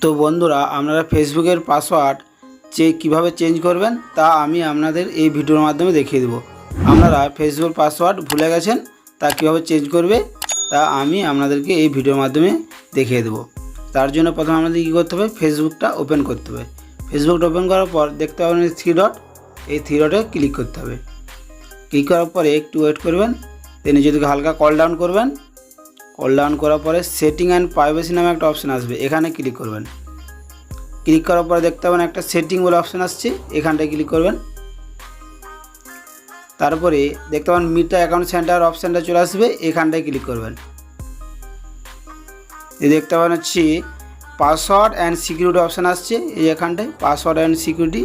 তো বন্ধুরা, আপনারা ফেসবুকের পাসওয়ার্ড কীভাবে চেঞ্জ করবেন তা আমি আপনাদের এই ভিডিওর মাধ্যমে দেখিয়ে দেবো। আপনারা ফেসবুক পাসওয়ার্ড ভুলে গেছেন, তা কীভাবে চেঞ্জ করবে তা আমি আপনাদেরকে এই ভিডিওর মাধ্যমে দেখিয়ে দেবো। তার জন্য প্রথমে আমাদের কী করতে হবে, ফেসবুকটা ওপেন করতে হবে। ফেসবুকটা ওপেন করার পর দেখতে পাবেন থ্রি ডট, এই থ্রি ডটে ক্লিক করতে হবে। ক্লিক করার পরে একটু ওয়েট করবেন, দেন নিচের দিকে হালকা কল ডাউন করবেন। কল ডাউন করার পরে সেটিং অ্যান্ড প্রাইভেসি নামে একটা অপশান আসবে, এখানে ক্লিক করবেন। ক্লিক করার পরে দেখতে পাবেন একটা সেটিং বলে অপশান আসছে, এখানটায় ক্লিক করবেন। তারপরে দেখতে পাবেন মিটা অ্যাকাউন্ট সেন্টার অপশানটা চলে আসবে, এখানটায় ক্লিক করবেন। এই দেখতে পাবেন হচ্ছে পাসওয়ার্ড অ্যান্ড সিকিউরিটি অপশান আসছে, এই এখানটায় পাসওয়ার্ড অ্যান্ড সিকিউরিটি,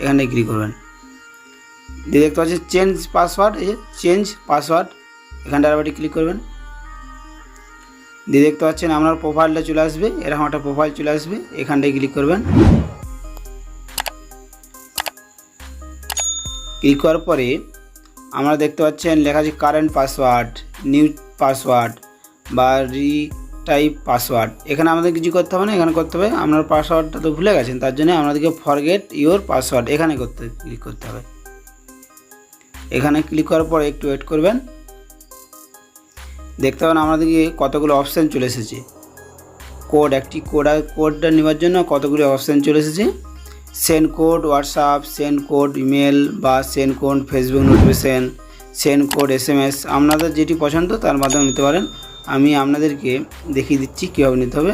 এখানটায় ক্লিক করবেন। দিয়ে দেখতে পাচ্ছেন চেঞ্জ পাসওয়ার্ড, এই যে চেঞ্জ পাসওয়ার্ড, এখানটায় আবার ক্লিক করবেন। দিয়ে দেখতে পাচ্ছেন আপনার প্রোফাইলটা চলে আসবে, এরকম একটা প্রোফাইল চলে আসবে, এখানটায় ক্লিক করবেন। ক্লিক করার পরে আমরা দেখতে পাচ্ছেন লেখা আছে কারেন্ট পাসওয়ার্ড, নিউ পাসওয়ার্ড বা রিটাইপ পাসওয়ার্ড। এখানে আমাদের কিছু করতে হবে না, এখানে করতে হবে আপনার পাসওয়ার্ডটা তো ভুলে গেছেন, তার জন্য আপনাদেরকে ফরগেট ইওর পাসওয়ার্ড এখানে ক্লিক করতে হবে। এখানে ক্লিক করার পরে একটু ওয়েট করবেন। দেখতে পাবেন আমাদেরকে কতগুলো অপশান চলে এসেছে। কোড, একটি কোডটা নেওয়ার জন্য কতগুলো অপশান চলে এসেছে। Send code WhatsApp, send code email বা send code Facebook notification, send code SMS, আপনাদের যেটি পছন্দ তার মাধ্যমে নিতে পারেন। আমি আপনাদেরকে দেখিয়ে দিচ্ছি কীভাবে নিতে হবে।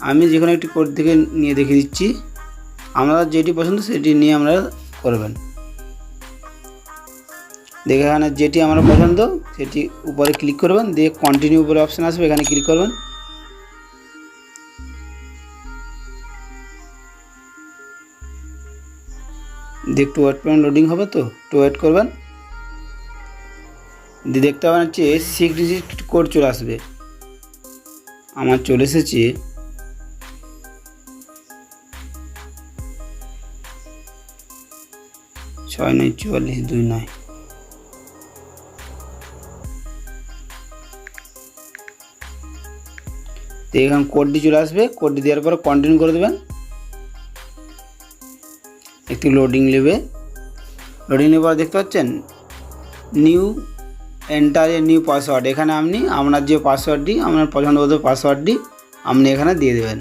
আমি যে কোনো একটি কোড থেকে নিয়ে দেখিয়ে দিচ্ছি, আপনাদের যেটি পছন্দ সেটি নিয়ে আপনারা করবেন। দেখে এখানে যেটি আমার পছন্দ সেটি উপরে ক্লিক করবেন, দিয়ে কন্টিনিউ বলে অপশান আসবে, এখানে ক্লিক করবেন। দিয়ে একটু ওয়েট করবেন, লোডিং হবে তো একটু ওয়েট করবেন। দিয়ে দেখতে পাবেন হচ্ছে 6 ডিজিট কোড চলে আসবে, আমার চলে এসেছে 694429। তো এখানে কোডটি চলে আসবে, কোডটি দেওয়ার পরে কন্টিনিউ করে দেবেন। একটু লোডিং নেবে, লোডিং নেওয়ার পর দেখতে পাচ্ছেন new enter a new password. এখানে আপনি আপনার যে পাসওয়ার্ডটি, আপনার পছন্দমতো পাসওয়ার্ডটি আপনি এখানে দিয়ে দেবেন।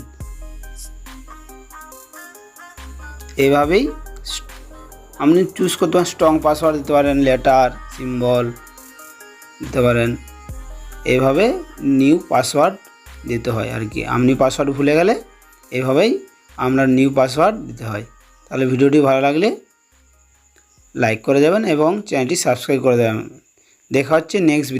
এইভাবেই আপনি চুজ করতে পারেন, স্ট্রং পাসওয়ার্ড দিতে পারেন, লেটার সিম্বল দিতে পারেন। এইভাবে নিউ পাসওয়ার্ড দিতে হয় আর কি। আপনি পাসওয়ার্ড ভুলে গেলে এভাবেই আপনার নিউ পাসওয়ার্ড দিতে হয়। তাহলে ভিডিওটি ভালো লাগলে লাইক করে দেবেন এবং চ্যানেলটি সাবস্ক্রাইব করে দেবেন। দেখা হচ্ছে নেক্সট